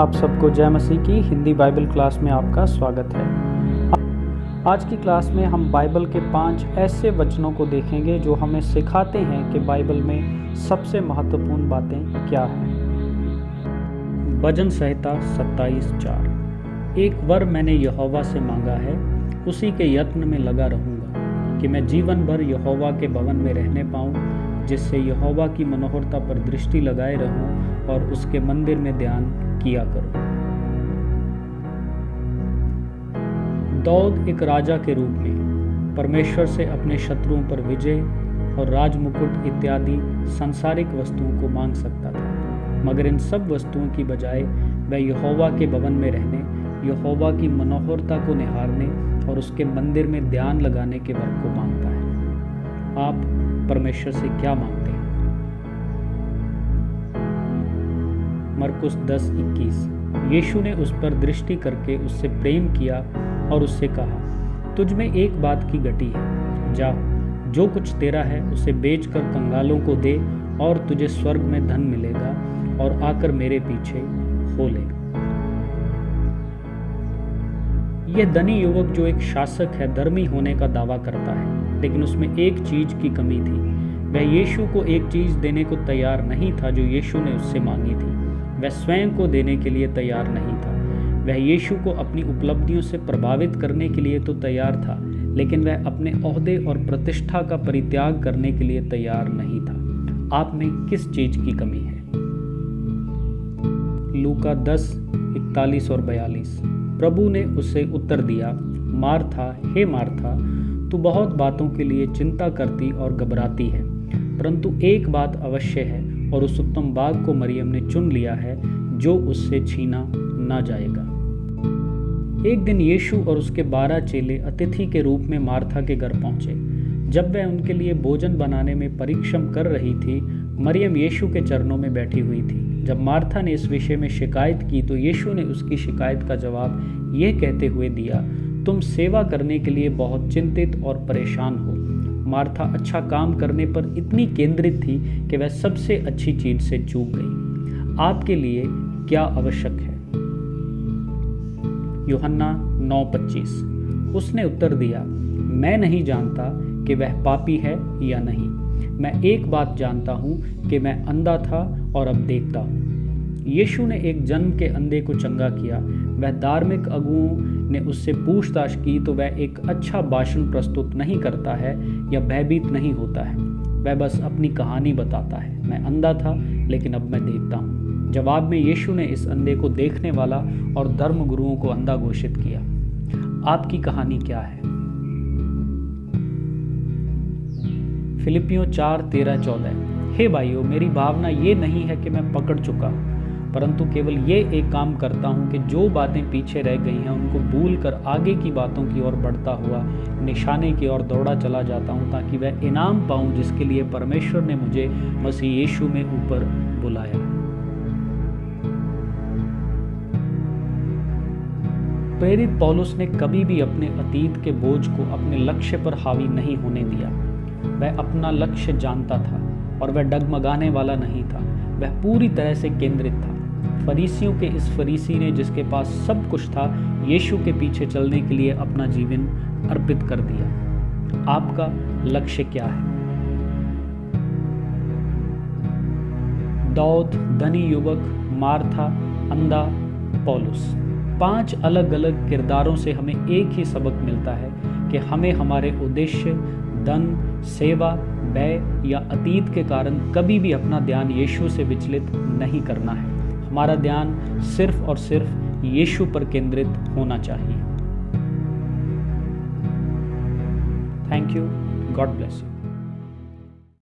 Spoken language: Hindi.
आप सबको जय मसीह की हिंदी बाइबल क्लास में आपका स्वागत है। आज की क्लास में हम बाइबल के 5 ऐसे वचनों को देखेंगे जो हमें सिखाते हैं कि बाइबल में सबसे महत्वपूर्ण बातें क्या हैं। भजन संहिता 27:4। एक वर मैंने यहोवा से मांगा है, उसी के यत्न में लगा रहूँगा कि मैं जीवन भर यहोवा के भवन में रहने पाऊँ, जिससे यहोवा की मनोहरता पर दृष्टि लगाए रहूँ और उसके मंदिर में ध्यान किया करो। दाऊद एक राजा के रूप में परमेश्वर से अपने शत्रुओं पर विजय और राजमुकुट इत्यादि सांसारिक वस्तुओं को मांग सकता था, मगर इन सब वस्तुओं की बजाय वह यहोवा के भवन में रहने, यहोवा की मनोहरता को निहारने और उसके मंदिर में ध्यान लगाने के वर को मांगता है। आप परमेश्वर से क्या मांगते हैं? मरकुस 10:21। यीशु ने उस पर दृष्टि करके उससे प्रेम किया और उससे कहा, तुझ में एक बात की घटी है, जा, जो कुछ तेरा है उसे बेचकर कंगालों को दे और तुझे स्वर्ग में धन मिलेगा, और आकर मेरे पीछे हो ले। यह धनी युवक जो एक शासक है, धर्मी होने का दावा करता है, लेकिन उसमें एक चीज की कमी थी। वह यीशु को एक चीज देने को तैयार नहीं था जो यीशु ने उससे मांगी थी। वह स्वयं को देने के लिए तैयार नहीं था। वह यीशु को अपनी उपलब्धियों से प्रभावित करने के लिए तो तैयार था, लेकिन वह अपने ओहदे और प्रतिष्ठा का परित्याग करने के लिए तैयार नहीं था। आप में किस चीज की कमी है? लूका 10:41 और 42। प्रभु ने उसे उत्तर दिया, मार्था, हे मार्था, तू बहुत बातों के लिए चिंता करती और घबराती है, परंतु एक बात अवश्य है, और उस उत्तम भाग को मरियम ने चुन लिया है, जो उससे छीना ना जाएगा। एक दिन यीशु और उसके 12 चेले अतिथि के रूप में मार्था के घर पहुंचे। जब वह उनके लिए भोजन बनाने में परिश्रम कर रही थी, मरियम यीशु के चरणों में बैठी हुई थी। जब मार्था ने इस विषय में शिकायत की तो यीशु ने उसकी शिकायत का जवाब यह कहते हुए दिया, तुम सेवा करने के लिए बहुत चिंतित और परेशान हो। मार्था अच्छा काम करने पर इतनी केंद्रित थी कि वह सबसे अच्छी चीज से चूक गई। आपके लिए क्या आवश्यक है? यूहन्ना 9:25। उसने उत्तर दिया, मैं नहीं जानता कि वह पापी है या नहीं। मैं एक बात जानता हूं कि मैं अंधा था और अब देखता हूं। यीशु ने एक जन्म के अंधे को चंगा किया। वह धार्मिक अगुओं ने उससे पूछताछ की तो वह एक अच्छा भाषण प्रस्तुत नहीं करता है या भयभीत नहीं होता है। वह बस अपनी कहानी बताता है, मैं अंधा था लेकिन अब मैं देखता हूँ। जवाब में यीशु ने इस अंधे को देखने वाला और धर्म गुरुओं को अंधा घोषित किया। आपकी कहानी क्या है? फिलिपियों 4:13-14। हे भाइयों, मेरी भावना ये नहीं है कि मैं पकड़ चुका हूँ, परंतु केवल ये एक काम करता हूँ कि जो बातें पीछे रह गई हैं उनको भूलकर आगे की बातों की ओर बढ़ता हुआ निशाने की ओर दौड़ा चला जाता हूँ, ताकि वह इनाम पाऊँ जिसके लिए परमेश्वर ने मुझे मसीह यीशु में ऊपर बुलाया। प्रेरित पौलुस ने कभी भी अपने अतीत के बोझ को अपने लक्ष्य पर हावी नहीं होने दिया। वह अपना लक्ष्य जानता था और वह डगमगाने वाला नहीं था। वह पूरी तरह से केंद्रित था। फरीसियों के इस फरीसी ने, जिसके पास सब कुछ था, यीशु के पीछे चलने के लिए अपना जीवन अर्पित कर दिया। आपका लक्ष्य क्या है? दाऊद, धनी युवक, मार्था, अंधा, पौलुस। 5 अलग अलग किरदारों से हमें एक ही सबक मिलता है कि हमें हमारे उद्देश्य, धन, सेवा, व्यय या अतीत के कारण कभी भी अपना ध्यान यीशु से विचलित नहीं करना है। हमारा ध्यान सिर्फ और सिर्फ यीशु पर केंद्रित होना चाहिए। Thank you. God bless you.